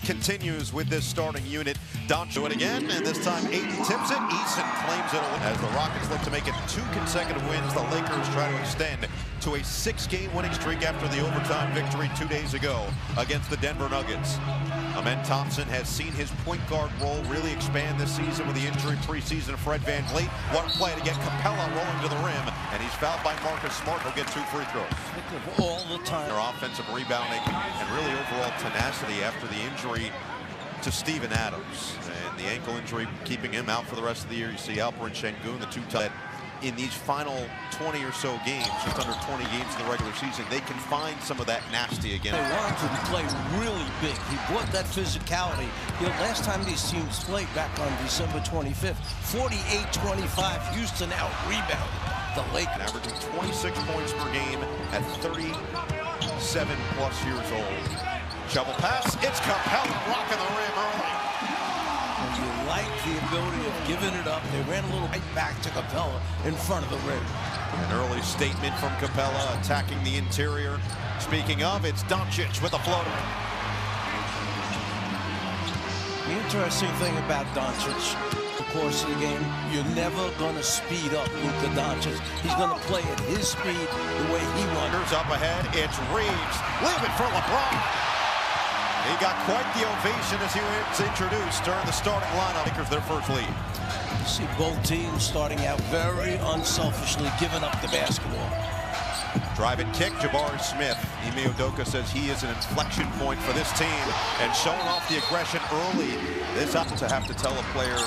continues with this starting unit. Doncic do it again, and this time AD tips it. Eason claims it as the Rockets look to make it 2 consecutive wins. The Lakers try to extend to a 6-game winning streak after the overtime victory 2 days ago against the Denver Nuggets. Amen Thompson has seen his point guard role really expand this season with the injury preseason of Fred VanVleet. One play to get Capella rolling to the rim, and he's fouled by Marcus Smart. He'll get 2 free throws. All the time. Their offensive rebounding and really overall tenacity after the injury to Steven Adams. And the ankle injury keeping him out for the rest of the year. You see Alperen Sengun, the 2 tight in these final 20 or so games, just under 20 games in the regular season, they can find some of that nasty again. They wanted to play really big. He brought that physicality. You know, last time these teams played back on December 25th, 48-25, Houston out rebounded the Lakers. Averaging 26 points per game at 37+ years old. Shovel pass, it's Capella blocking the rim early. And you like the ability of giving it up. They ran a little right back to Capella in front of the rim. An early statement from Capella attacking the interior. Speaking of, it's Doncic with a floater. The interesting thing about Doncic, the course of the game, you're never going to speed up Luka Doncic. He's going to play at his speed the way he wants. Up ahead, it's Reeves. Leave it for LeBron. He got quite the ovation as he was introduced during the starting lineup. Lakers their first lead. You see both teams starting out very unselfishly giving up the basketball. Drive and kick, Jabari Smith. Ime Udoka says he is an inflection point for this team and showing off the aggression early. This up to have to tell a player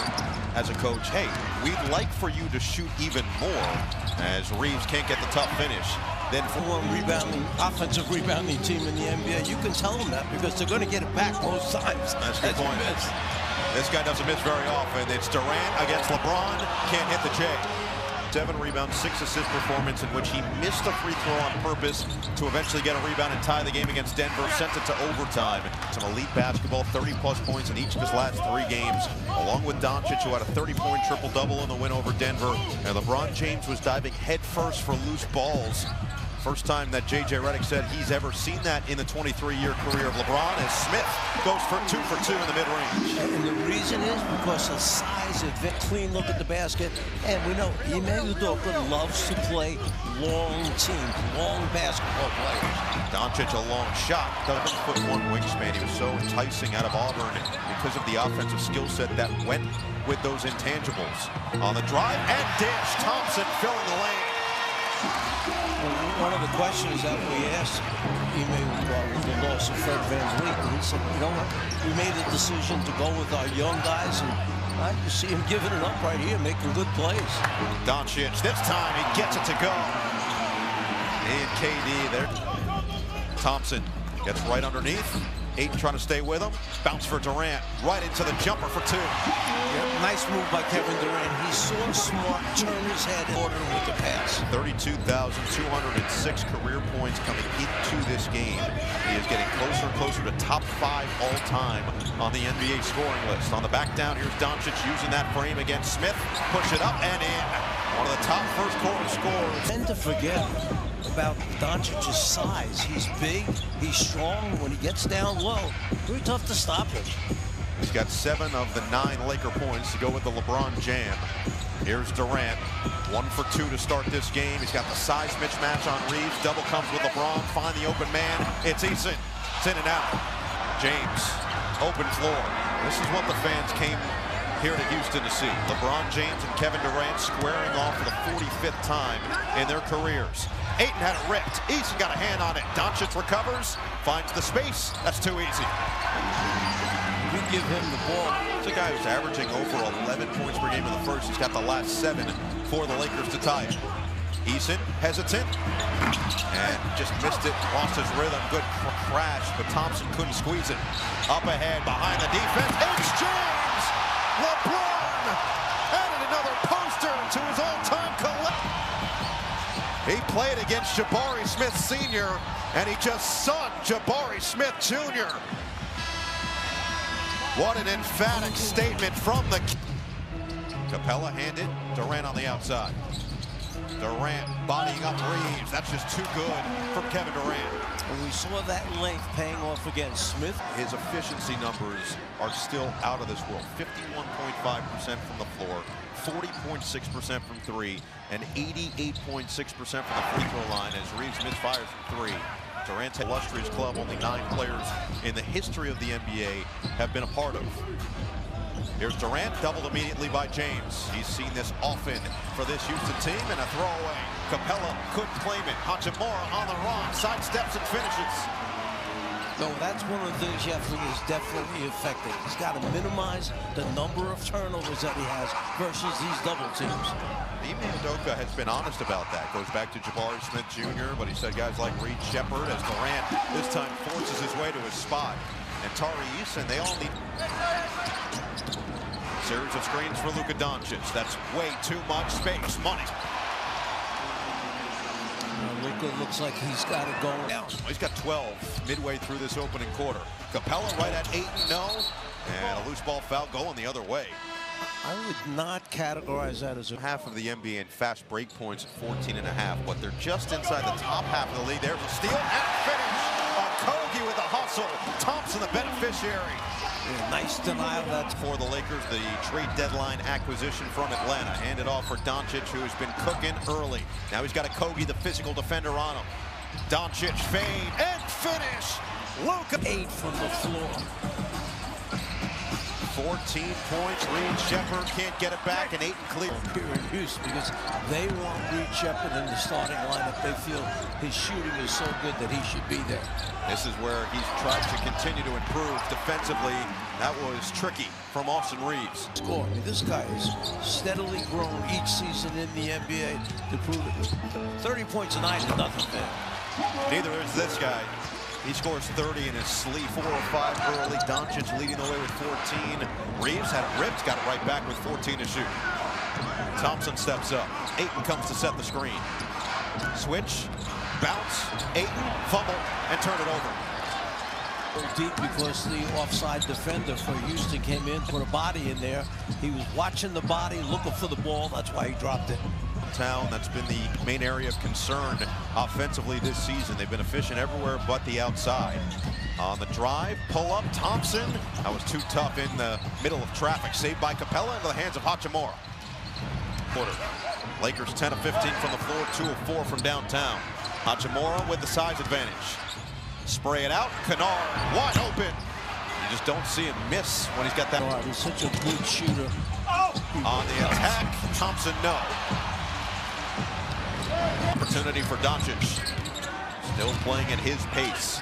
as a coach, hey, we'd like for you to shoot even more, as Reeves can't get the tough finish. Then for one offensive rebounding team in the NBA, you can tell them that because they're going to get it back most times. That's a good point. This guy doesn't miss very often. It's Durant against LeBron. Can't hit the J. 7 rebounds, 6 assist performance in which he missed a free throw on purpose to eventually get a rebound and tie the game against Denver. Sent it to overtime. Some elite basketball, 30+ points in each of his last 3 games, along with Doncic, who had a 30-point triple-double in the win over Denver. And LeBron James was diving headfirst for loose balls. First time that J.J. Redick said he's ever seen that in the 23-year career of LeBron, as Smith goes for 2 for 2 in the mid-range. And the reason is because of size, a clean look at the basket. And we know Ime Udoka loves to play long teams, long basketball players. Doncic, a long shot. 7'1" wingspan. He was so enticing out of Auburn because of the offensive skill set that went with those intangibles. On the drive and dish, Thompson filling the lane. One of the questions that we asked Ime with the loss of Fred VanVleet, and he said, you know what, we made a decision to go with our young guys, and you see him giving it up right here, making good plays. Doncic, this time he gets it to go. And KD there. Thompson gets right underneath. Ayton trying to stay with him. Bounce for Durant. Right into the jumper for 2. Yeah, nice move by Kevin Durant. He saw Smart turn his head in order with the pass. 32,206 career points coming into this game. He is getting closer and closer to top 5 all-time on the NBA scoring list. On the back down, here's Doncic using that frame against Smith. Push it up and in. One of the top first-quarter scorers. Tend to forget about Doncic's size. He's big, he's strong. When he gets down low, very tough to stop him. He's got 7 of the 9 Laker points to go with the LeBron jam. Here's Durant, 1 for 2 to start this game. He's got the size mismatch on Reeves. Double comes with LeBron. Find the open man. It's Eason. It's in and out. James, open floor. This is what the fans came here to Houston to see. LeBron James and Kevin Durant squaring off for the 45th time in their careers. Ayton had it ripped. Eason got a hand on it. Doncic recovers, finds the space. That's too easy. You give him the ball. It's a guy who's averaging over 11 points per game in the first. He's got the last 7 for the Lakers to tie it. Eason, hesitant, and just missed it, lost his rhythm. Good crash, but Thompson couldn't squeeze it. Up ahead, behind the defense, it's James! LeBron added another poster to his all-time collection. He played against Jabari Smith Sr., and he just sunned Jabari Smith Jr. What an emphatic statement from the... Capella handed, Durant on the outside. Durant bodying up Reeves. That's just too good from Kevin Durant. And we saw that length paying off against Smith. His efficiency numbers are still out of this world. 51.5% from the floor, 40.6% from three, and 88.6% from the free throw line as Reeves misfires from three. Durant's illustrious club, only 9 players in the history of the NBA have been a part of. Here's Durant, doubled immediately by James. He's seen this often for this Houston team, and a throwaway. Capella couldn't claim it. Hachimura on the run, sidesteps and finishes. No, that's one of the things Jeffrey is definitely effective. He's got to minimize the number of turnovers that he has versus these double teams. Ime Udoka has been honest about that. Goes back to Jabari Smith Jr., but he said guys like Reed Sheppard, as Durant this time forces his way to his spot. And Tari Eason, they all need... Series of screens for Luka Doncic. That's way too much space. Money. Luka looks like he's got it going down. He's got 12 midway through this opening quarter. Capella right at 8, no. And a loose ball foul going the other way. I would not categorize that as a... Half of the NBA in fast break points at 14.5, but they're just inside the top half of the league. There's a steal and finish. Kogi with a hustle. Thompson the beneficiary. Yeah, nice denial. That's for the Lakers, the trade deadline acquisition from Atlanta. Handed off for Doncic, who has been cooking early. Now he's got a Kogi, the physical defender, on him. Doncic fade and finish. Luka 8 from the floor. 14 points. Reed Sheppard can't get it back, and 8 clear. Here in Houston, because they want Reed Sheppard in the starting lineup. They feel his shooting is so good that he should be there. This is where he's tried to continue to improve defensively. That was tricky from Austin Reeves. Score. I mean, this guy is steadily grown each season in the NBA to prove it. 30 points a night is nothing bad. Neither is this guy. He scores 30 in his sleeve, 4 or 5 early. Doncic leading the way with 14. Reeves had it ripped, got it right back with 14 to shoot. Thompson steps up. Ayton comes to set the screen. Switch, bounce, Ayton, fumble, and turn it over. Deep because the offside defender for Houston came in, put a body in there. He was watching the body, looking for the ball. That's why he dropped it. That's been the main area of concern offensively this season. They've been efficient everywhere but the outside. On the drive, pull up, Thompson. That was too tough in the middle of traffic. Saved by Capella into the hands of Hachimura. Quarter. Lakers 10 of 15 from the floor, 2 of 4 from downtown. Hachimura with the size advantage. Spray it out, Kennard wide open. You just don't see him miss when he's got that. Oh, he's such a good shooter. On the attack, Thompson, no. Opportunity for Doncic. Still playing at his pace.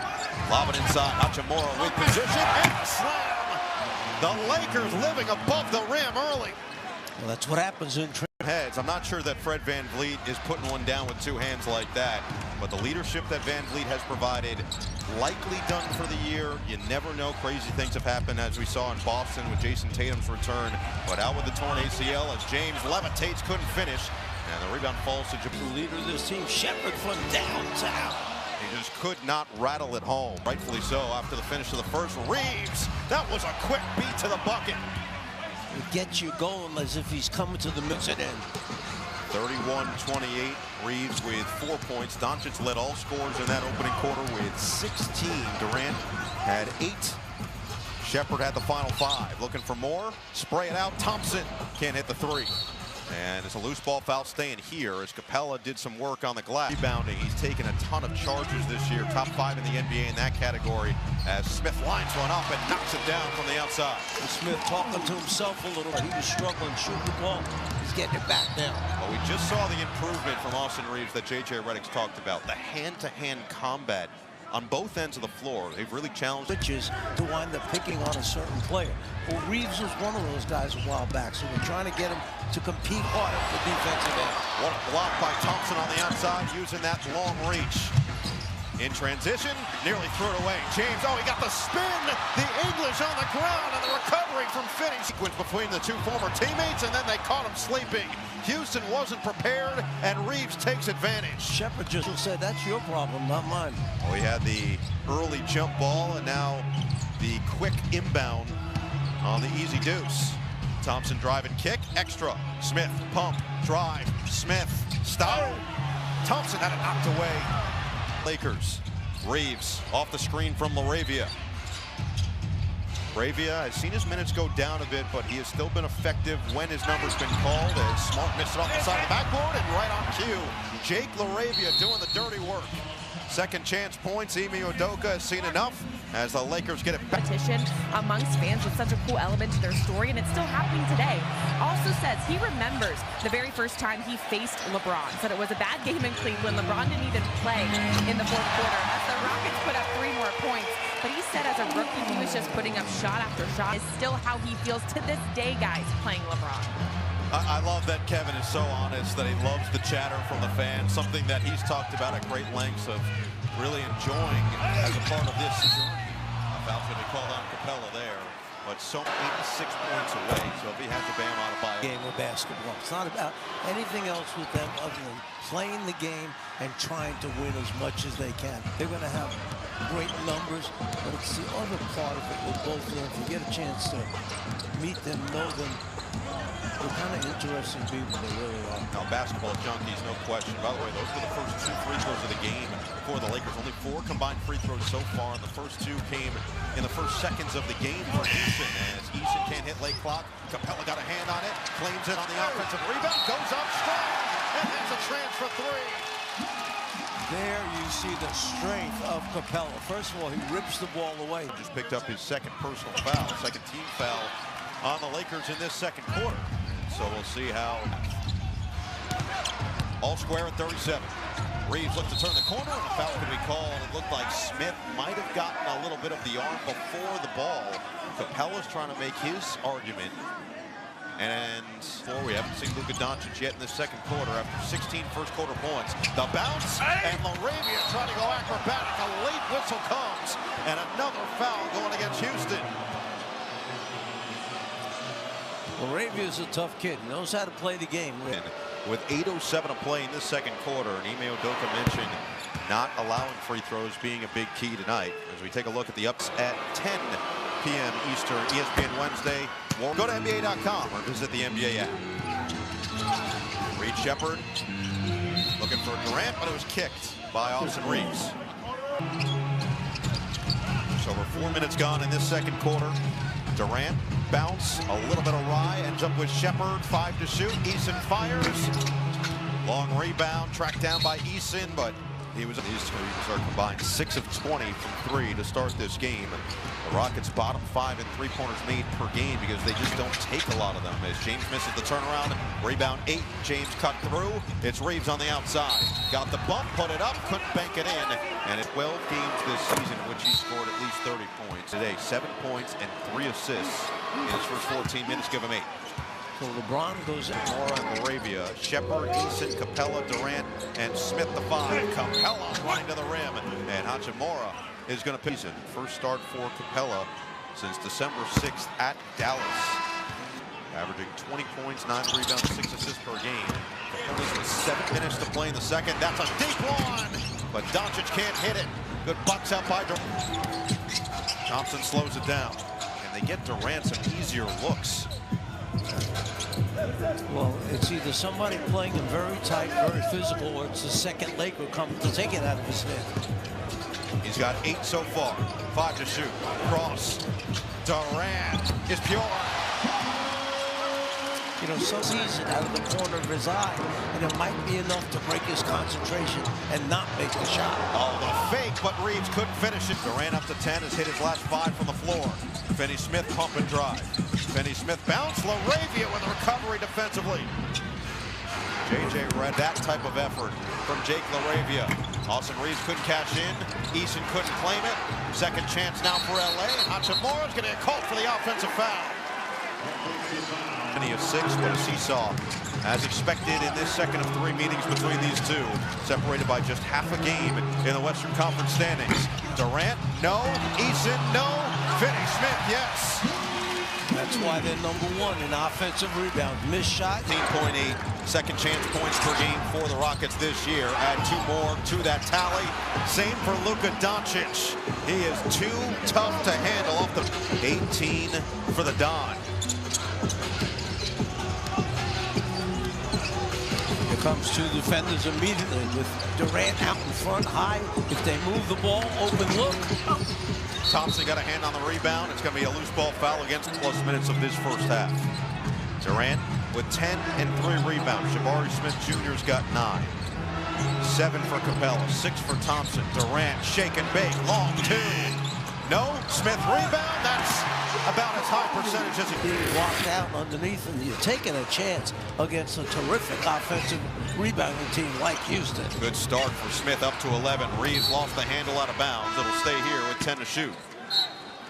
Lob it inside. Hachimura with position and slam. The Lakers living above the rim early. Well, that's what happens in heads. I'm not sure that Fred VanVleet is putting one down with 2 hands like that, but the leadership that VanVleet has provided, likely done for the year. You never know. Crazy things have happened, as we saw in Boston with Jason Tatum's return, but out with the torn ACL as James levitates, couldn't finish, and the rebound falls to the leader of this team, Sheppard, from downtown. He just could not rattle it home. Rightfully so after the finish of the first. Reeves, that was a quick beat to the bucket. It gets you going as if he's coming to the mix-it end. 31-28, Reeves with 4 points. Doncic led all scorers in that opening quarter with 16. Durant had 8. Sheppard had the final 5. Looking for more. Spray it out. Thompson can't hit the 3. And it's a loose ball foul staying here as Capella did some work on the glass. Rebounding, he's taken a ton of charges this year. Top 5 in the NBA in that category as Smith lines one up and knocks it down from the outside. And Smith talking to himself a little bit. He was struggling shooting the ball. He's getting it back now. Well, we just saw the improvement from Austin Reeves that J.J. Redick's talked about. The hand-to-hand combat on both ends of the floor. They've really challenged pitches to wind up picking on a certain player. Well, Reeves was one of those guys a while back, so we're trying to get him to compete hard at the defensive end. What a block by Thompson on the outside, using that long reach. In transition, nearly threw it away. James, oh, he got the spin, the English on the ground, and the recovery from Finney. Sequence between the 2 former teammates, and then they caught him sleeping. Houston wasn't prepared, and Reeves takes advantage. Sheppard just said, that's your problem, not mine. Oh, he had the early jump ball, and now the quick inbound on the easy deuce. Thompson drive and kick, extra. Smith, pump, drive, Smith, Stop. Thompson had it knocked away. Lakers. Reeves off the screen from LaRavia. LaRavia has seen his minutes go down a bit, but he has still been effective when his number's been called. As Smart missed it off the side of the backboard and right on cue. Jake LaRavia doing the dirty work. Second chance points. Ime Udoka has seen enough as the Lakers get it back. Competition amongst fans is such a cool element to their story, and it's still happening today. Also says he remembers the very first time he faced LeBron. Said it was a bad game in Cleveland. LeBron didn't even play in the fourth quarter as the Rockets put up 3 more points. But he said as a rookie, he was just putting up shot after shot. It's still how he feels to this day, guys, playing LeBron. I love that Kevin is so honest, that he loves the chatter from the fans, something that he's talked about at great lengths of really enjoying as a part of this journey. Foul's going to be called on Capella there, but so 86 points away, so if he has the Bam out of bio. Game of basketball. It's not about anything else with them other than playing the game and trying to win as much as they can. They're going to have great numbers, but it's the other part of it with both of them. If you get a chance to meet them, know them, they're kind of interesting people, they really are. Now, basketball junkies, no question. By the way, those were the first 2 free throws of the game for the Lakers. Only 4 combined free throws so far, and the first 2 came in the first seconds of the game for Eason. As Eason can't hit late clock, Capella got a hand on it, claims it on the offensive rebound, goes up strong, and has a transfer 3. There you see the strength of Capella. First of all, he rips the ball away. Just picked up his second personal foul, second team foul on the Lakers in this second quarter. So we'll see how. All square at 37. Reeves looked to turn the corner, and the foul could be called. It looked like Smith might have gotten a little bit of the arm before the ball. Capella's trying to make his argument. And we haven't seen Luka Doncic yet in the second quarter after 16 first quarter points. The bounce, and LaRavia trying to go acrobatic. A late whistle comes, and another foul going against Houston. LaRavia's a tough kid. He knows how to play the game. With 8:07 to play in this second quarter, and Ime Udoka mentioned not allowing free throws being a big key tonight. As we take a look at the ups at 10 p.m. Eastern, ESPN Wednesday. Well, go to NBA.com or visit the NBA app. Reed Sheppard looking for Durant, but it was kicked by Austin Reeves. So over 4 minutes gone in this second quarter. Durant bounce, a little bit awry, ends up with Sheppard, 5 to shoot. Eason fires. Long rebound, tracked down by Eason, but these three are combined 6 of 20 from 3 to start this game. The Rockets bottom 5 in three-pointers made per game because they just don't take a lot of them. As James misses the turnaround, rebound 8. James cut through. It's Reeves on the outside. Got the bump, put it up, couldn't bank it in. And in 12 games this season, in which he scored at least 30 points. Today, 7 points and 3 assists in his first 14 minutes. Give him 8. So LeBron goes in. Mora and LaRavia, Sheppard, Eason, Capella, Durant, and Smith the 5. Capella running to the rim, and Hachimura is going to piece it. First start for Capella since December 6th at Dallas. Averaging 20 points, 9 rebounds, 6 assists per game. Capella's with 7 minutes to play in the second. That's a deep one, but Doncic can't hit it. Good bucks out by Durant. Thompson slows it down, and they get Durant some easier looks. Well, it's either somebody playing him very tight, very physical, or it's the second Laker coming to take it out of his head. He's got 8 so far. 5 to shoot. Cross. Durant is pure. You know, so sees it out of the corner of his eye, and it might be enough to break his concentration and not make the shot. Oh, the fake, but Reeves couldn't finish it. Durant up to 10, has hit his last 5 from the floor. Finney-Smith pump and drive. Finney-Smith bounce. LaRavia with a recovery defensively. JJ read that type of effort from Jake LaRavia. Austin Reeves couldn't cash in. Eason couldn't claim it. Second chance now for LA, and Hachimura's going to get called for the offensive foul. Of 6, but a seesaw as expected in this second of 3 meetings between these two, separated by just half a game in the Western Conference standings. Durant, no. Eason, no. Finney-Smith, yes. That's why they're #1 in offensive rebounds. Missed shot. 18.8 second chance points per game for the Rockets this year. Add 2 more to that tally. Same for Luka Doncic. He is too tough to handle off the 18 for the Don. Here comes two defenders immediately with Durant out in front, high. If they move the ball, open look. Thompson got a hand on the rebound. It's going to be a loose ball foul against the plus minutes of this first half. Durant with 10 and 3 rebounds. Jabari Smith Jr.'s got 9. 7 for Capella, 6 for Thompson. Durant, shake and bake, long 2. No, Smith rebound. That's about as high percentage as it Being blocked out underneath, and you're taking a chance against a terrific offensive rebounding team like Houston. Good start for Smith, up to 11. Reeves lost the handle out of bounds. It'll stay here with 10 to shoot.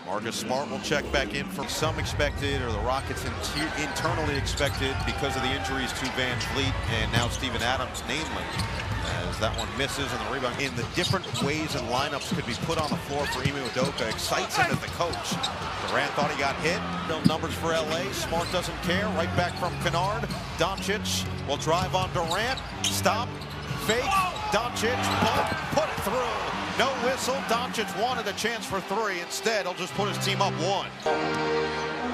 Marcus Smart will check back in for some expected, or the Rockets internally expected because of the injuries to Van Vliet and now Steven Adams, namely. As that one misses and the rebound in the different ways and lineups could be put on the floor for Ime Udoka excites him as the coach. Durant thought he got hit. No numbers for LA. Smart doesn't care. Right back from Kennard. Doncic will drive on Durant. Stop. Fake. Doncic. Put it through. No whistle. Doncic wanted a chance for 3. Instead, he'll just put his team up 1.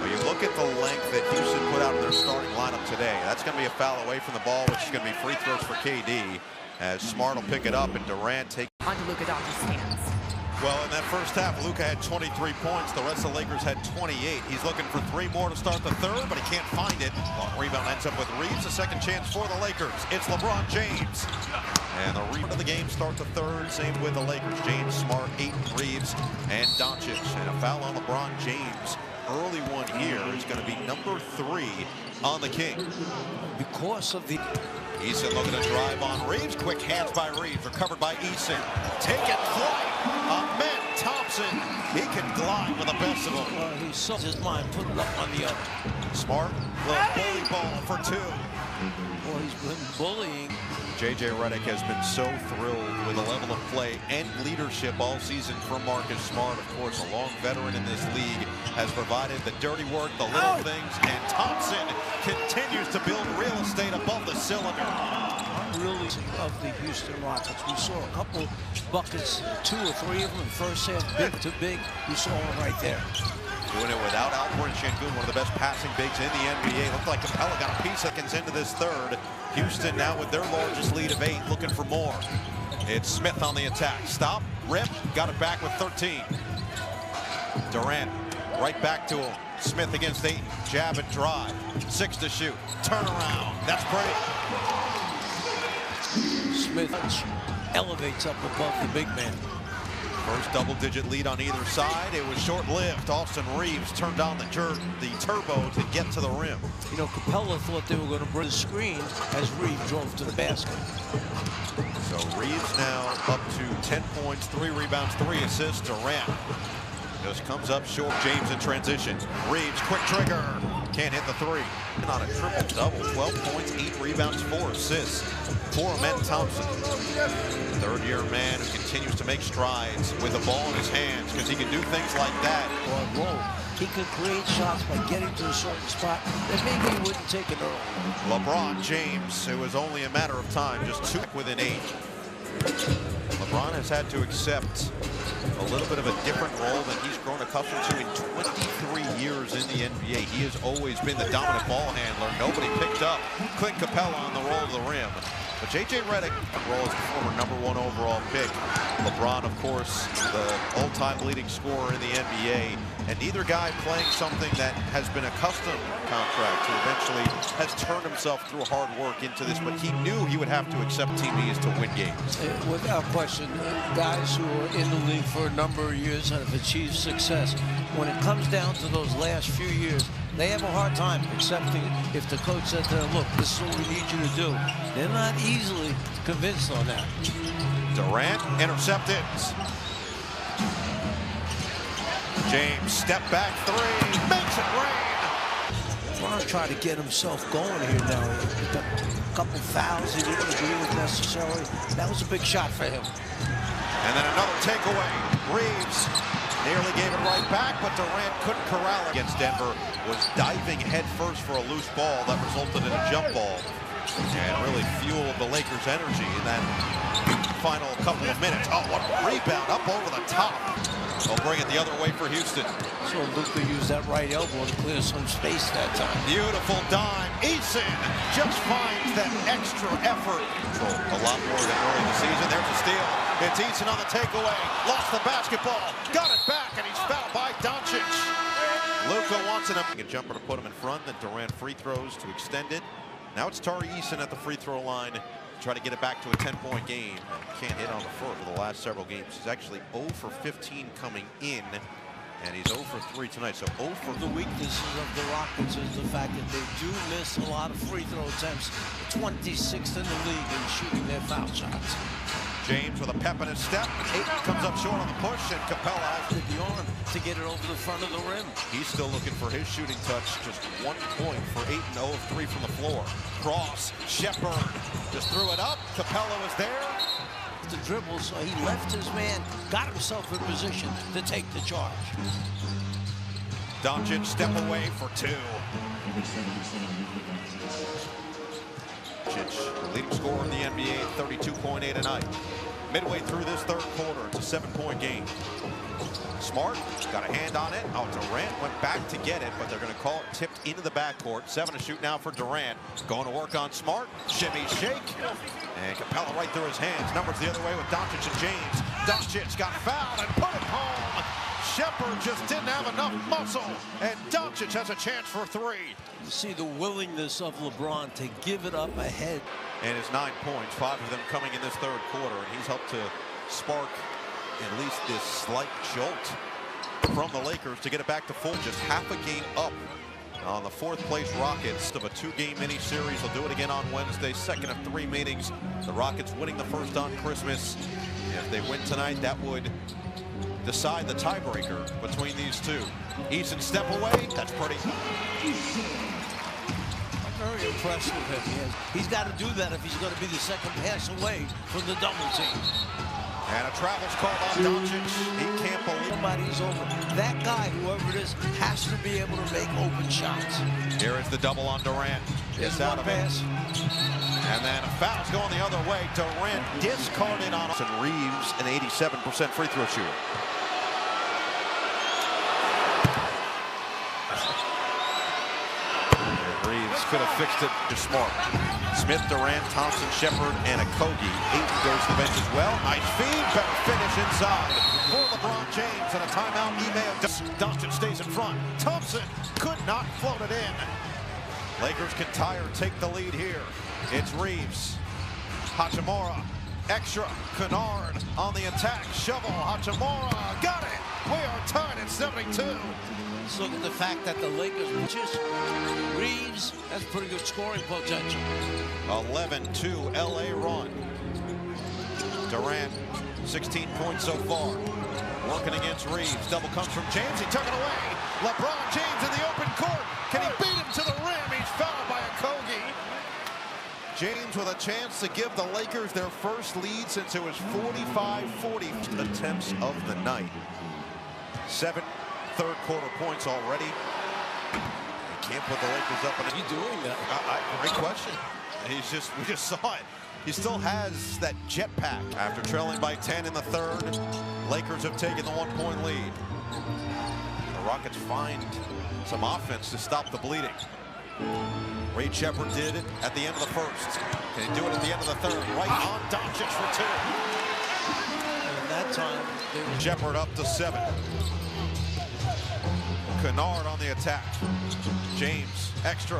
When you look at the length that Houston put out in their starting lineup today, that's going to be a foul away from the ball, which is going to be free throws for KD. As Smart will pick it up and Durant take onto Luka Doncic's hands. Well, in that first half, Luka had 23 points. The rest of the Lakers had 28. He's looking for 3 more to start the third, but he can't find it. Long rebound ends up with Reeves. A second chance for the Lakers. It's LeBron James. And the rebound of the game start the third. Same with the Lakers. James, Smart, Ayton, Reeves, and Doncic. And a foul on LeBron James. Early one here is going to be number 3 on the King. Because of the... Eason looking to drive on Reeves. Quick hands by Reeves. Recovered by Eason. Taking flight. Ahmed Thompson. He can glide with the best of them. Well, he saw his mind putting up on the other. Smart. Little bully ball for 2. Well, he's been bullying. J.J. Redick has been so thrilled with the level of play and leadership all season from Marcus Smart. Of course, a long veteran in this league, has provided the dirty work, the little things, and Thompson continues to build real estate above the cylinder. Really of the Houston Rockets. We saw a couple buckets, 2 or 3 of them in the first half, big to big. We saw them right there. Doing it without Alperen Sengun, one of the best passing bigs in the NBA. Looked like Capella got a piece seconds into this third. Houston now with their largest lead of 8, looking for more. It's Smith on the attack. Stop, rip, got it back with 13. Durant right back to him. Smith against Ayton. Jab and drive. 6 to shoot. Turn around. That's great. Smith elevates up above the big man. First double-digit lead on either side. It was short-lived. Austin Reeves turned on the turbo to get to the rim. You know, Capella thought they were going to bring the screen as Reeves drove to the basket. So Reeves now up to 10 points, 3 rebounds, 3 assists. Durant just comes up short. James in transition. Reeves, quick trigger. Can't hit the 3. On a triple-double, 12 points, 8 rebounds, 4 assists for Ahmed Thompson. Third-year man who continues to make strides with the ball in his hands because he can do things like that. He could create shots by getting to a certain spot that maybe he wouldn't take it early. LeBron James, it was only a matter of time, just 2 within 8. LeBron has had to accept a little bit of a different role than he's grown accustomed to in 23 years in the NBA. He has always been the dominant ball handler. Nobody picked up Clint Capella on the roll to the rim. But J.J. Redick role as the former #1 overall pick. LeBron, of course, the all-time leading scorer in the NBA. And neither guy playing something that has been a custom contract who eventually has turned himself through hard work into this. But he knew he would have to accept team he is to win games. Without question, guys who are in the league for a number of years and have achieved success, when it comes down to those last few years, they have a hard time accepting if the coach said to them, look, this is what we need you to do. They're not easily convinced on that. Durant intercepted. James, step back 3, makes it rain. LeBron tried to get himself going here now. A couple fouls he didn't agree with necessarily. That was a big shot for him. And then another takeaway. Reeves nearly gave it right back, but Durant couldn't corral it. Against Denver, was diving headfirst for a loose ball that resulted in a jump ball and really fueled the Lakers' energy in that final couple of minutes. Oh, what a rebound up over the top. They'll bring it the other way for Houston. So Luka used that right elbow to clear some space that time. Beautiful dime. Eason just finds that extra effort. Control a lot more than early in the season. There's a steal. It's Eason on the takeaway. Lost the basketball. Got it back, and he's fouled by Doncic. Luka wants it up. A jumper to put him in front. Then Durant free throws to extend it. Now it's Tari Eason at the free throw line. Try to get it back to a 10-point game. Can't hit on the foot for the last several games. He's actually 0 for 15 coming in, and he's 0 for 3 tonight. So 0 for the weaknesses of the Rockets is the fact that they do miss a lot of free throw attempts. 26th in the league in shooting their foul shots. James with a pep in his step. Ayton comes up short on the push, and Capella has the arm to get it over the front of the rim. He's still looking for his shooting touch. Just 1 point for Ayton, 0 of 3 from the floor. Cross, Shepherd just threw it up. Capella was there. The dribble, so he left his man, got himself in position to take the charge. Doncic step away for 2. The leading scorer in the NBA, 32.8 a night. Midway through this third quarter, it's a 7-point game. Smart got a hand on it. Oh, Durant went back to get it, but they're going to call it tipped into the backcourt. 7 to shoot now for Durant. Going to work on Smart. Shimmy shake. And Capella right through his hands. Numbers the other way with Doncic and James. Doncic got fouled and put it home. Shepherd just didn't have enough muscle, and Doncic has a chance for 3. You see the willingness of LeBron to give it up ahead. And his 9 points, 5 of them coming in this third quarter, and he's helped to spark at least this slight jolt from the Lakers to get it back to full. Just half a game up on the 4th place Rockets of a 2-game mini-series. They'll do it again on Wednesday, second of 3 meetings. The Rockets winning the first on Christmas. If they win tonight, that would decide the tiebreaker between these two. Eason step away. That's pretty. I'm very impressed with him. He's got to do that if he's going to be the second pass away from the double team. And a travel's called on Doncic. He can't believe somebody's over. That guy, whoever it is, has to be able to make open shots. Here is the double on Durant. Gets out of pass. And then foul's going the other way. Durant discarded on and Reeves, an 87% free throw shooter. Reeves could have fixed it to Smart. Smith, Durant, Thompson, Shepherd, and Okogie. Ayton goes to the bench as well. Nice feed, better finish inside for LeBron James, and a timeout. Doncic stays in front. Thompson could not float it in. Lakers can tie or take the lead here. It's Reeves. Hachimura. Extra. Kennard on the attack. Shovel. Hachimura. Got it. We are tied at 72. Let's look at the fact that the Lakers just Reeves has pretty good scoring potential. 11-2 LA run. Durant, 16 points so far. Working against Reeves. Double comes from James. He took it away. LeBron James in the open court. Can he beat him to the rim? He's fouled by Okogie. James with a chance to give the Lakers their first lead since it was 45-40 attempts of the night. 7 third quarter points already. You can't put the Lakers up. Is he doing that? Great question. We just saw it. He still has that jetpack. After trailing by 10 in the third, Lakers have taken the 1-point lead. The Rockets find some offense to stop the bleeding. Reed Shepherd did it at the end of the first. Can he do it at the end of the third? Right on Doncic for 2. And that time, Shepherd up to 7. Kennard on the attack. James, extra.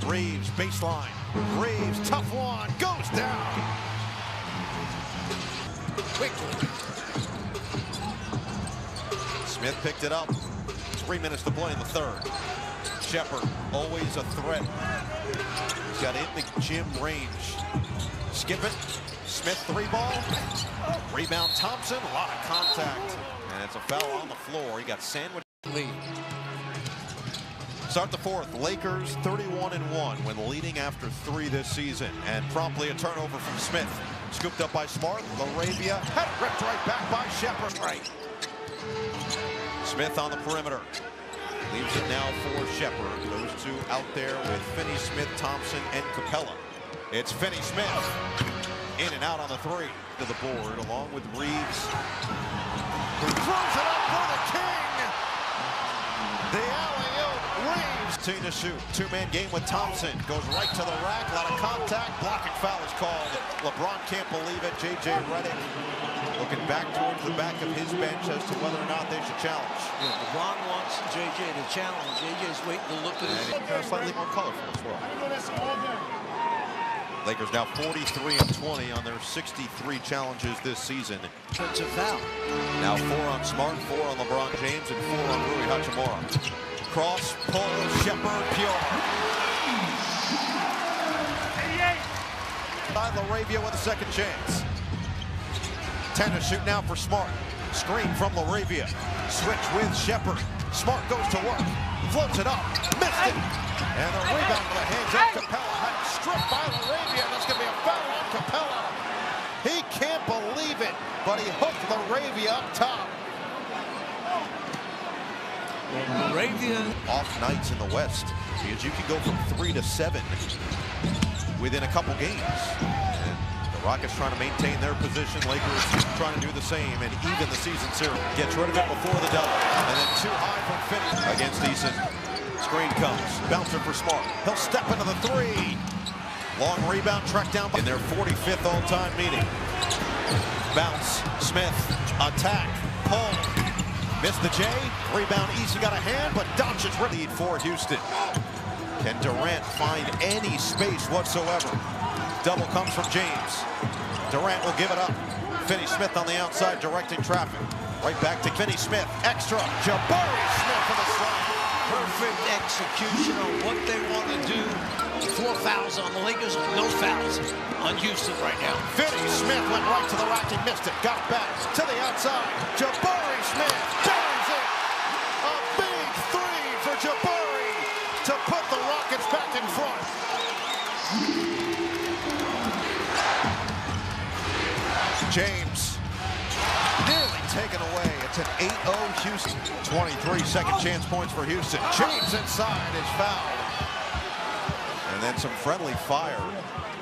Reeves, baseline. Reeves, tough one, goes down. Quickly. Smith picked it up. 3 minutes to play in the third. Shepherd, always a threat. He's got in the gym range. Skip it. Smith 3-ball. Rebound Thompson, a lot of contact. And it's a foul on the floor. He got sandwiched. Lead. Start the 4th. Lakers 31-1 when leading after 3 this season. And promptly a turnover from Smith. Scooped up by Smart. Laravia had it ripped right back by Shepherd. Right. Smith on the perimeter. Leaves it now for Shepherd. Those two out there with Finney Smith, Thompson, and Capella. It's Finney Smith. In and out on the 3 to the board, along with Reeves who throws it up for the king. The alley-oop, Reeves. Team to shoot. Two-man game with Thompson. Goes right to the rack. A lot of contact. Blocking foul is called. LeBron can't believe it. J.J. Redick looking back towards the back of his bench as to whether or not they should challenge. Yeah, LeBron wants J.J. to challenge. J.J.'s waiting to look at his... Slightly more colorful as well. Lakers now 43-20 on their 63 challenges this season. It's a foul. Now 4 on Smart, 4 on LeBron James, and 4 on Rui Hachimura. Cross, pull, Shepard, Pure. LaRavia with a second chance. 10 to shoot now for Smart. Screen from LaRavia. Switch with Shepard. Smart goes to work. Floats it up. Missed it. And the rebound with the hands up. Capella had it stripped by LaRavia. That's going to be a foul on Capella. He can't believe it, but he hooked LaRavia up top. LaRavia. Off nights in the West, because you can go from 3 to 7 within a couple games. And the Rockets trying to maintain their position. Lakers trying to do the same and even the season series. Gets rid of it before the double. And then too high from Finney against Eason. Screen comes. Bouncer for Smart. He'll step into the 3. Long rebound tracked down in their 45th all-time meeting. Bounce. Smith. Attack. Pull. Missed the J. Rebound. Eason got a hand, but Doncic lead for Houston. Can Durant find any space whatsoever? Double comes from James. Durant will give it up. Finney-Smith on the outside directing traffic. Right back to Finney-Smith. Extra. Jabari Smith for the slide. Perfect execution on what they want to do. 4 fouls on the Lakers, no fouls on Houston right now. Finney-Smith went right to the rack. He missed it. Got it back to the outside. Jabari Smith buries it. A big 3 for Jabari to put the Rockets back in front. James nearly taken away. It's an 8-0 Houston. 23 second chance points for Houston. James inside is fouled. And then some friendly fire.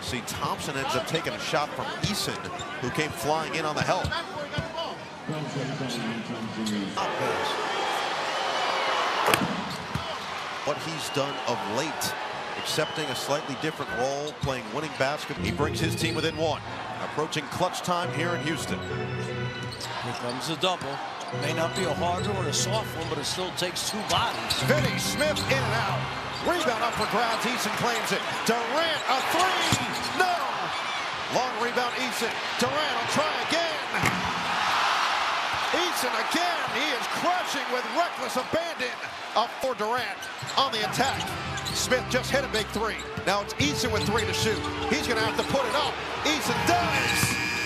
See, Thompson ends up taking a shot from Eason, who came flying in on the help. What he's done of late, accepting a slightly different role, playing winning basketball. He brings his team within 1. Approaching clutch time here in Houston. Here comes the double. May not be a harder or a soft one, but it still takes 2 bodies. Finney-Smith in and out. Rebound up for grabs. Eason claims it. Durant, a 3. No. Long rebound, Eason. Durant will try again. Eason again. He is crushing with reckless abandon. Up for Durant on the attack. Smith just hit a big 3. Now it's Eason with 3 to shoot. He's going to have to put it up. Eason does.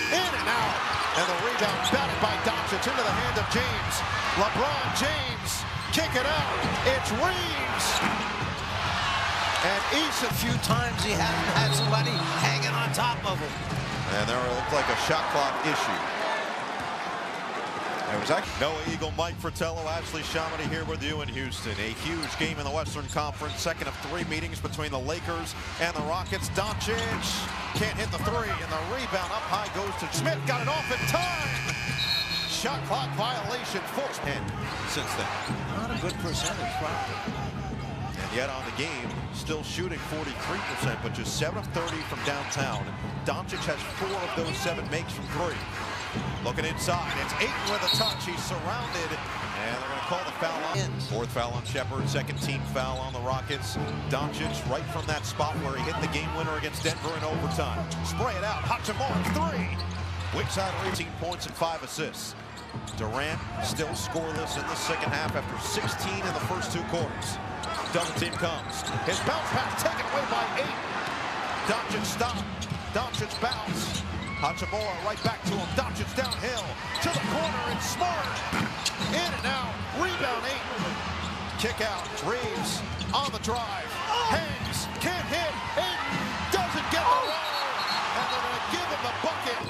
In and out. And the rebound batted by Doncic into the hand of James. LeBron James kick it out. It's Reeves. And Eason, A few times he hasn't had somebody hanging on top of him. and there looked like a shot clock issue. It was actually Noah Eagle, Mike Fratello, Ashley Shamity here with you in Houston. A huge game in the Western Conference. Second of 3 meetings between the Lakers and the Rockets. Doncic can't hit the 3, and the rebound up high goes to Smith. Got it off in time. Shot clock violation. Force 10 since then. Not a good percentage, probably. And yet on the game, still shooting 43%, but just 7 of 30 from downtown. Doncic has 4 of those 7 makes from 3. Looking inside, it's Ayton with a touch. He's surrounded, and they're going to call the foul on. 4th foul on Shepard, 2nd team foul on the Rockets. Doncic right from that spot where he hit the game winner against Denver in overtime. Spray it out, Hachimura 3. Whitside 18 points and 5 assists. Durant still scoreless in the second half after 16 in the first 2 quarters. Double team comes. His bounce pass taken away by Ayton. Doncic stop. Doncic bounce. Hachimura right back to him. Doncic downhill to the corner. It's Smart. In and out. Rebound 8. Kick out. Reeves on the drive. Hangs. Can't hit. Ayton doesn't get the roll. And they're going to give him the bucket.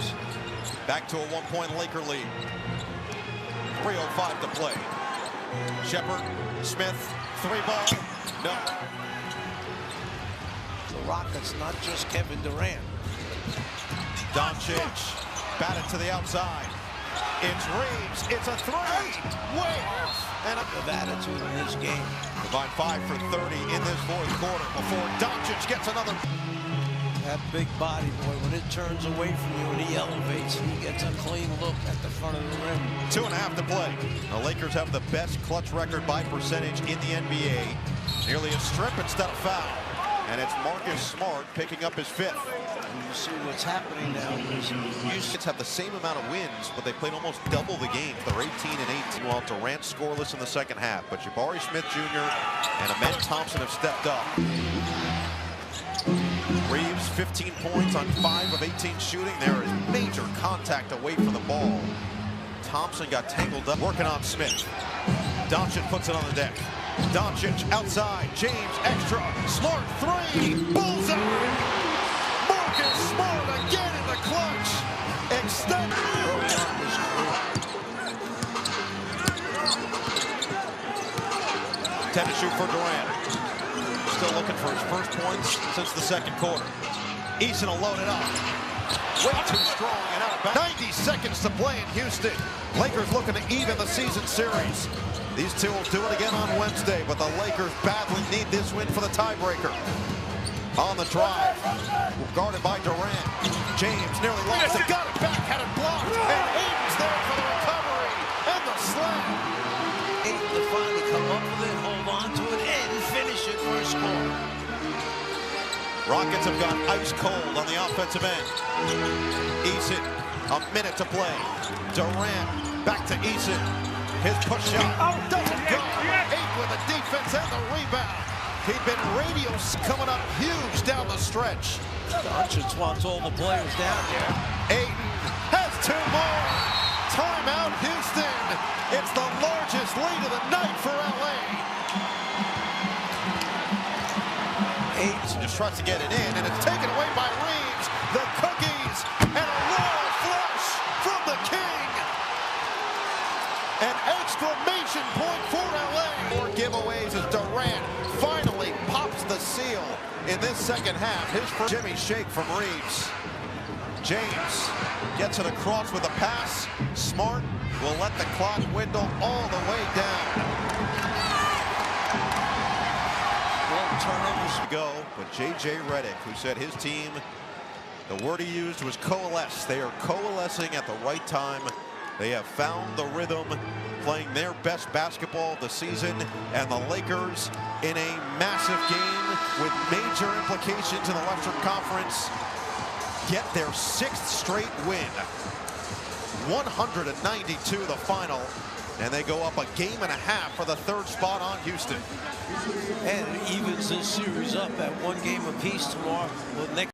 Back to a 1-point Laker lead. 3:05 to play. Shepard. Smith. 3-ball. No. The Rockets, not just Kevin Durant. Doncic batted to the outside. It's Reeves. It's a three. Way off. And a Of attitude in this game. combined 5 for 30 in this fourth quarter before Doncic gets another. That big body, boy, when it turns away from you and he elevates, he gets a clean look at the front of the rim. 2.5 to play. The Lakers have the best clutch record by percentage in the NBA. Nearly a strip instead of foul. And it's Marcus Smart picking up his 5th. And you see what's happening now is Houston have the same amount of wins, but they played almost double the games. They're 18 and 18. While Durant scoreless in the second half, but Jabari Smith Jr. and Amen Thompson have stepped up. Reeves, 15 points on 5 of 18 shooting. There is major contact away from the ball. Thompson got tangled up working on Smith. Doncic puts it on the deck. Doncic outside. James extra. Smart three. Bullseye. Marcus Smart again in the clutch. Extend. early on in his career. 10 to shoot for Durant. Still looking for his first points since the second quarter. Eason will load it up. Way too strong and out of bounds. 90 seconds to play in Houston. Lakers looking to even the season series. These two will do it again on Wednesday, but the Lakers badly need this win for the tiebreaker. On the drive, guarded by Durant. James nearly lost it. Got it back, had it blocked. And Aiden's there for the recovery and the slam. Aiden to finally come up with it, hold on to it, and finish it for a score. Rockets have gone ice cold on the offensive end. Eason, a minute to play. Durant, back to Eason. His push shot doesn't go. 8 with the defense and the rebound. He'd been radios coming up huge down the stretch. Doncic wants all the players down there. Ayton has 2 more. Timeout, Houston. It's the largest lead of the night for LA. Ayton just tries to get it in, and it's taken away by Reeves. The cookies, and a royal flush from the King. An exclamation point for LA. More giveaways as Durant finally pops the seal in this second half. His first Jimmy shake from Reeves. James gets it across with a pass. Smart will let the clock dwindle all the way down. Well, turnovers To go, but J.J. Redick, who said his team, the word he used was coalesce. They are coalescing at the right time. They have found the rhythm, playing their best basketball of the season, and the Lakers in a massive game with major implications in the Western Conference get their 6th straight win. 192 the final, and they go up a game and a half for the 3rd spot on Houston. and it evens this series up at 1 game apiece tomorrow. Well, next